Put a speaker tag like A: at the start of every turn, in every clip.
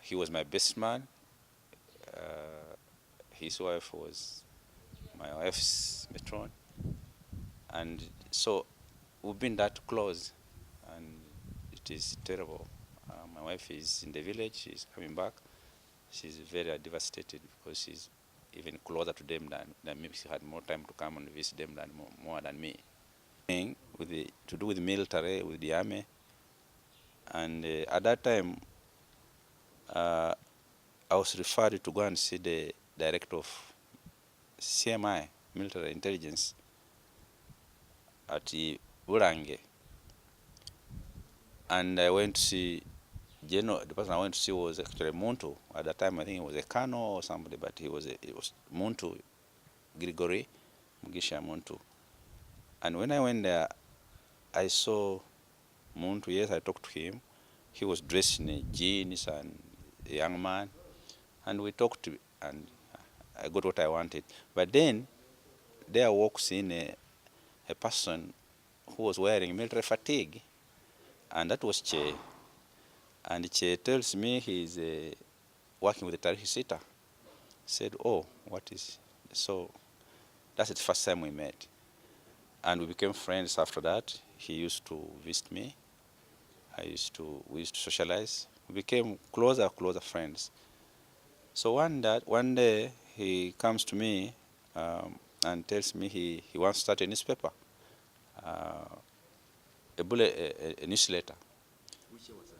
A: He was my best man. Uh, his wife was my wife's matron, and so we've been that close, and it is terrible. My wife is in the village. She's coming back. She's very devastated because she's even closer to them than me. She had more time to come and visit them than more than me. To do with the military, with the army, and at that time, uh, I was referred to go and see the director of CMI, military intelligence, at the Burange. And I went to see the person I went to see was actually Muntu. At that time, I think he was a colonel or somebody, but it was Muntu, Grigori Mugisha Muntu. And when I went there, I saw Muntu. Yes, I talked to him. He was dressed in jeans and a young man, and we talked, and I got what I wanted. But then there walks in a person who was wearing military fatigue, and that was Cheeye. And Cheeye tells me he's working with the Tarihi Sita. Said, oh, what is, so that's the first time we met. And we became friends after that. He used to visit me. We used to socialize. We became closer friends. So one day he comes to me and tells me he wants to start a newspaper, a newsletter.
B: Which year was that?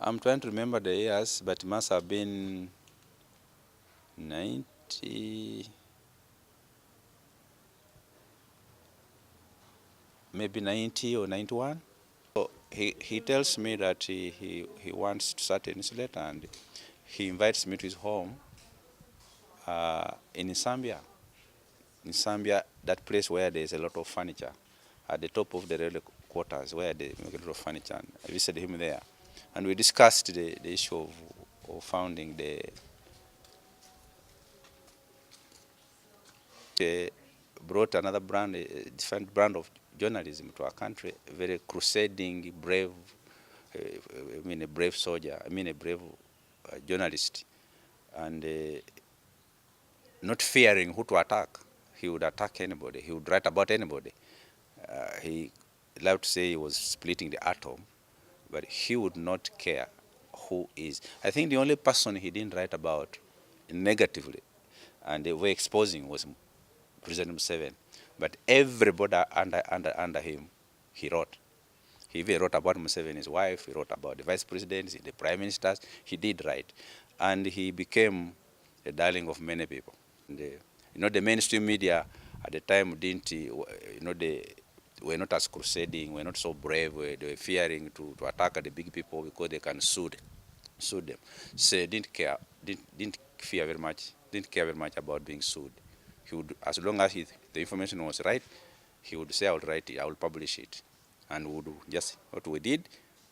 A: I'm trying to remember the years, but it must have been 90, maybe 90 or 91. So he tells me that he wants to start a newsletter, and he invites me to his home in Zambia. In Zambia, that place where there's a lot of furniture, at the top of the railway quarters where they make a lot of furniture. And I visited him there, and we discussed the issue of founding brought another brand, a different brand of journalism to our country, a very crusading, brave, a brave soldier, a brave journalist, and not fearing who to attack. He would attack anybody. He would write about anybody. He loved to say he was splitting the atom, but he would not care who is. I think the only person he didn't write about negatively and they were exposing was President Museveni. But everybody under him, he wrote. He even wrote about Museveni's wife, he wrote about the vice presidents, the prime ministers, he did write. And he became a darling of many people. And, the mainstream media at the time didn't, they were not as crusading, were not so brave, they were fearing to attack the big people because they can sue them. So didn't care very much about being sued. He would, as long as the information was right, he would say, I will write it, I will publish it. And we would just, what we did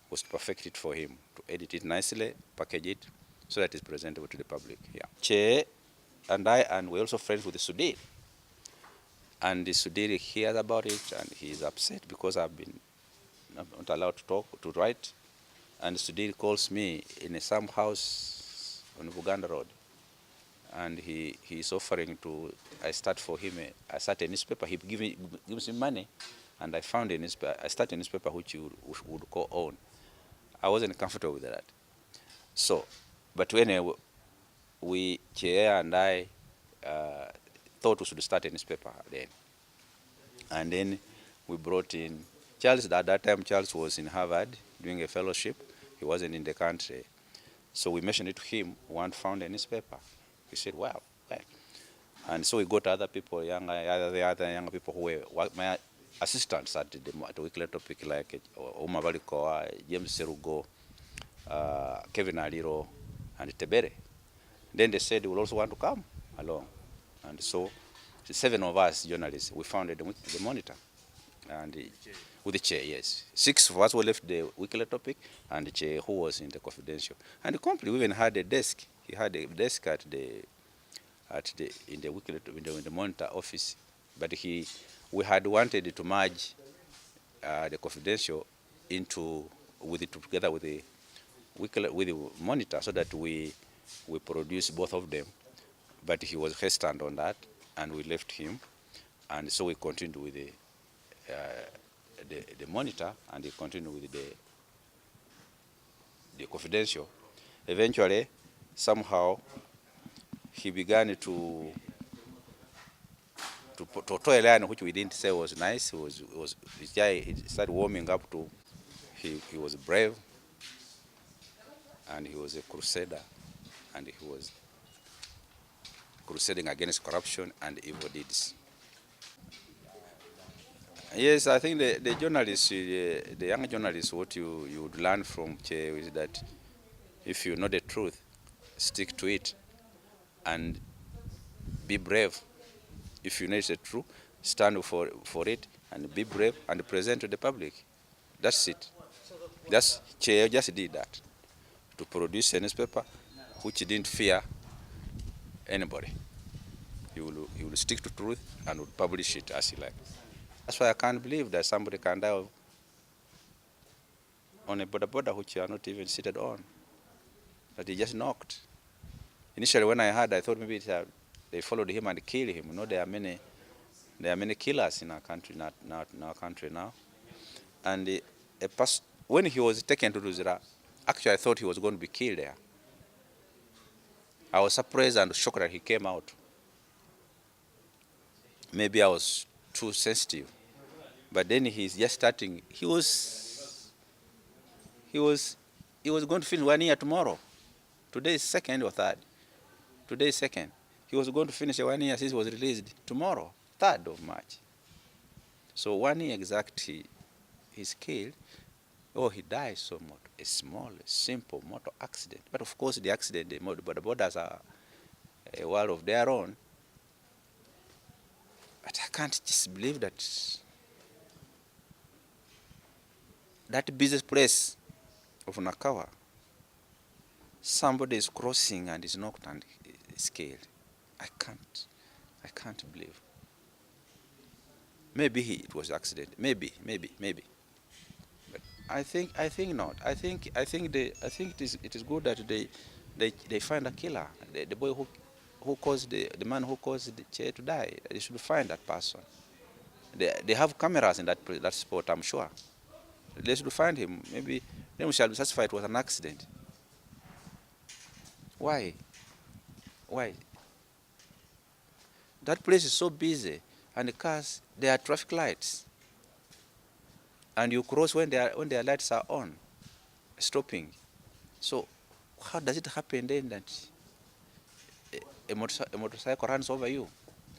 A: was to perfect it for him, to edit it nicely, package it, so that it's presentable to the public. Yeah. Cheeye and we're also friends with the Sudhir. And the Sudhir hears about it, and he's upset because I've been not allowed to write. And Sudhir calls me in some house on Buganda Road. And he's offering I start a newspaper. He gives me money, and I found a newspaper. I started a newspaper which you would co-own. I wasn't comfortable with that. So, but when Cheeye and I thought we should start a newspaper then. And then we brought in Charles. At that time, Charles was in Harvard doing a fellowship. He wasn't in the country. So we mentioned it to him. One found a newspaper. He said, wow. And so we got other people, other younger people who were my assistants at the weekly topic, like Oma Balikoa, James Serugo, Kevin Aliro, and Tebere. Then they said they will also want to come along. And so 7 of us journalists, we founded the Monitor. And with the Cheeye, yes. 6 of us who left the weekly topic, and the Cheeye who was in the confidential. And the company even had a desk. He had a desk in the Monitor office, but we had wanted to merge the confidential together with with the monitor so that we produce both of them. But he was hesitant on that, and we left him, and so we continued with the monitor, and he continued with the confidential. Eventually, somehow, he began to toy a line which we didn't say was nice. His guy started warming up to. He was brave, and he was a crusader, and he was crusading against corruption and evil deeds. Yes, I think the journalists, the young journalists, what you would learn from Cheeye is that if you know the truth, stick to it and be brave. If you know it's the truth, stand for it and be brave and present to the public. That's it. That's Cheeye just did that to produce a newspaper which didn't fear anybody. He will stick to truth and will publish it as he likes. That's why I can't believe that somebody can die on a border which you are not even seated on. That he just knocked. Initially, when I heard, I thought maybe they followed him and killed him. You know, there are many killers in our country, now. And when he was taken to Luzira, actually I thought he was going to be killed there. I was surprised and shocked that he came out. Maybe I was too sensitive. But then he's just starting. He was going to finish 1 year tomorrow. Today is second or third. Today is second. He was going to finish 1 year since he was released tomorrow, 3rd of March. So 1 year exactly, he's killed. Oh, he died so much. A small, simple motor accident. But of course, the accident, the borders are a world of their own. But I can't just believe that that business place of Nakawa, somebody is crossing and is knocked and is killed. I can't believe. Maybe it was an accident. Maybe. But I think not. I think it is good that they find a killer. The boy who caused the man who caused the Cheeye to die. They should find that person. They have cameras in that spot, I'm sure. They should find him. Maybe then we shall be satisfied it was an accident. Why? That place is so busy, and the cars, there are traffic lights, and you cross when their lights are on, stopping. So how does it happen then that a motorcycle runs over you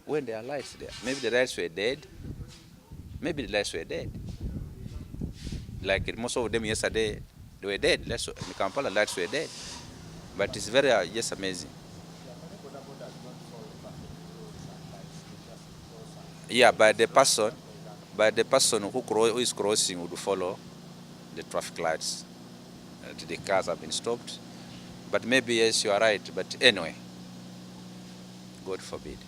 A: when there are lights there? Maybe the lights were dead. Like most of them yesterday, they were dead. In Kampala, lights were dead. But it's very just amazing. Yeah, but the person who is crossing would follow the traffic lights. The cars have been stopped. But maybe yes, you are right. But anyway, God forbid.